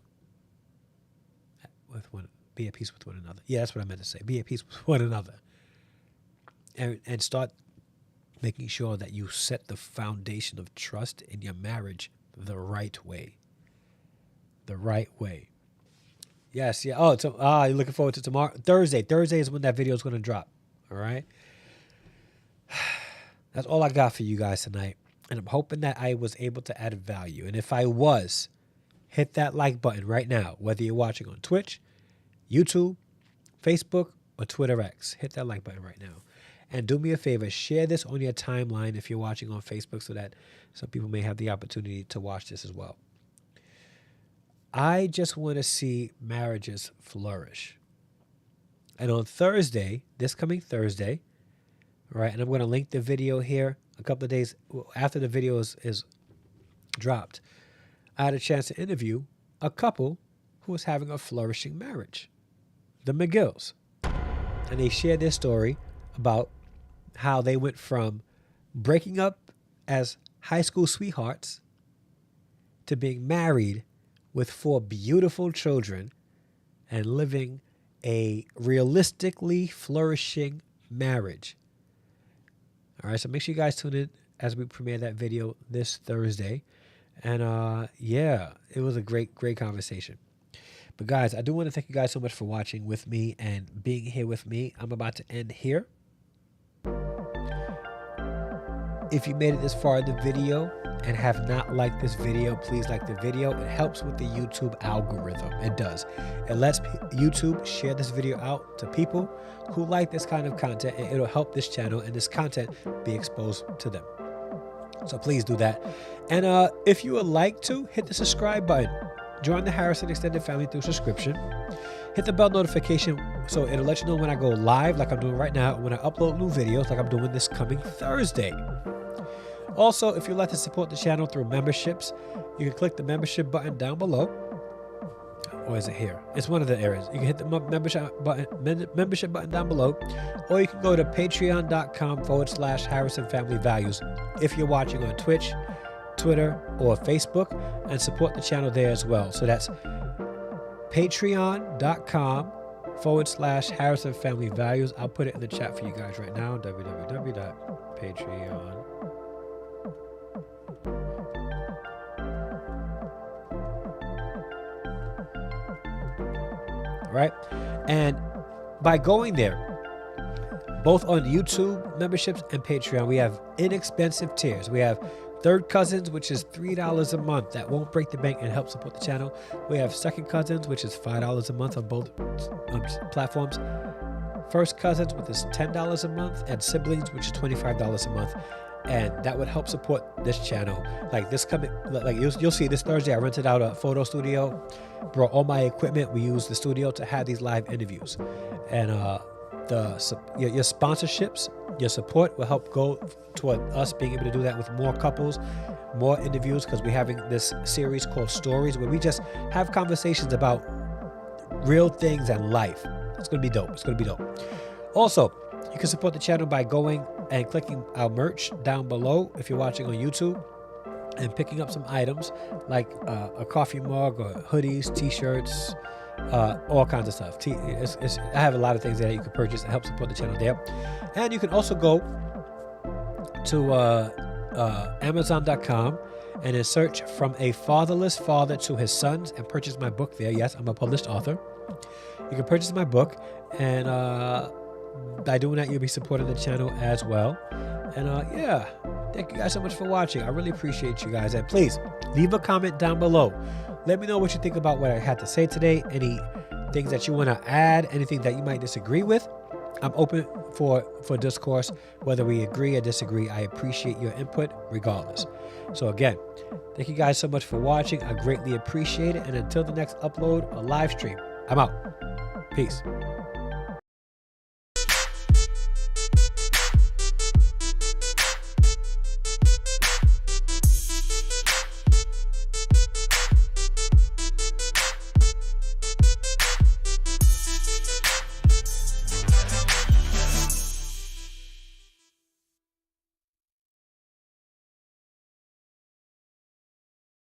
Be at peace with one another. Yeah, that's what I meant to say. Be at peace with one another. And start making sure that you set the foundation of trust in your marriage the right way. The right way. Yes, yeah. Oh, you're looking forward to tomorrow? Thursday. Thursday is when that video is going to drop. All right? That's all I got for you guys tonight. And I'm hoping that I was able to add value. And if I was, hit that like button right now, whether you're watching on Twitch, YouTube, Facebook, or Twitter X. Hit that like button right now. And do me a favor, share this on your timeline if you're watching on Facebook so that some people may have the opportunity to watch this as well. I just want to see marriages flourish. And on Thursday, this coming Thursday, right, and I'm going to link the video here a couple of days after the video is dropped, I had a chance to interview a couple who was having a flourishing marriage, the McGills. And they shared their story about how they went from breaking up as high school sweethearts to being married with 4 beautiful children and living a realistically flourishing marriage. All right, so make sure you guys tune in as we premiere that video this Thursday. And yeah, it was a great conversation. But guys, I do want to thank you guys so much for watching with me and being here with me. I'm about to end here. If you made it this far in the video and have not liked this video, please like the video. It helps with the YouTube algorithm. It does. It lets YouTube share this video out to people who like this kind of content, and it'll help this channel and this content be exposed to them. So please do that. And if you would like to, hit the subscribe button. Join the Harrison Extended Family through subscription. Hit the bell notification so it'll let you know when I go live like I'm doing right now, when I upload new videos like I'm doing this coming Thursday. Also, if you'd like to support the channel through memberships, you can click the membership button down below. Or is it here? It's one of the areas. You can hit the membership button down below, or you can go to patreon.com/Harrison Family Values if you're watching on Twitch, Twitter, or Facebook, and support the channel there as well. So that's patreon.com/Harrison Family Values. I'll put it in the chat for you guys right now. www.patreon. Right? And by going there, both on YouTube memberships and Patreon, we have inexpensive tiers. We have Third Cousins, which is $3 a month. That won't break the bank and help support the channel. We have Second Cousins, which is $5 a month on both platforms. First Cousins, which is $10 a month, and Siblings, which is $25 a month. And that would help support this channel. Like this coming, like you'll see this Thursday, I rented out a photo studio, brought all my equipment. We used the studio to have these live interviews, and your sponsorships, your support will help go toward us being able to do that with more couples, more interviews, because we're having this series called Stories, where we just have conversations about real things and life. It's gonna be dope. It's gonna be dope. Also, you can support the channel by going and clicking our merch down below if you're watching on YouTube, and picking up some items like a coffee mug or hoodies, t-shirts, all kinds of stuff. I have a lot of things there that you can purchase and help support the channel there. And you can also go to Amazon.com and then search From a Fatherless Father to His Sons and purchase my book there. Yes, I'm a published author. You can purchase my book, and by doing that, you'll be supporting the channel as well. And yeah, thank you guys so much for watching. I really appreciate you guys. And please leave a comment down below. Let me know what you think about what I had to say today. Any things that you want to add, anything that you might disagree with. I'm open for discourse, whether we agree or disagree. I appreciate your input regardless. So again, thank you guys so much for watching. I greatly appreciate it. And until the next upload or live stream, I'm out. Peace.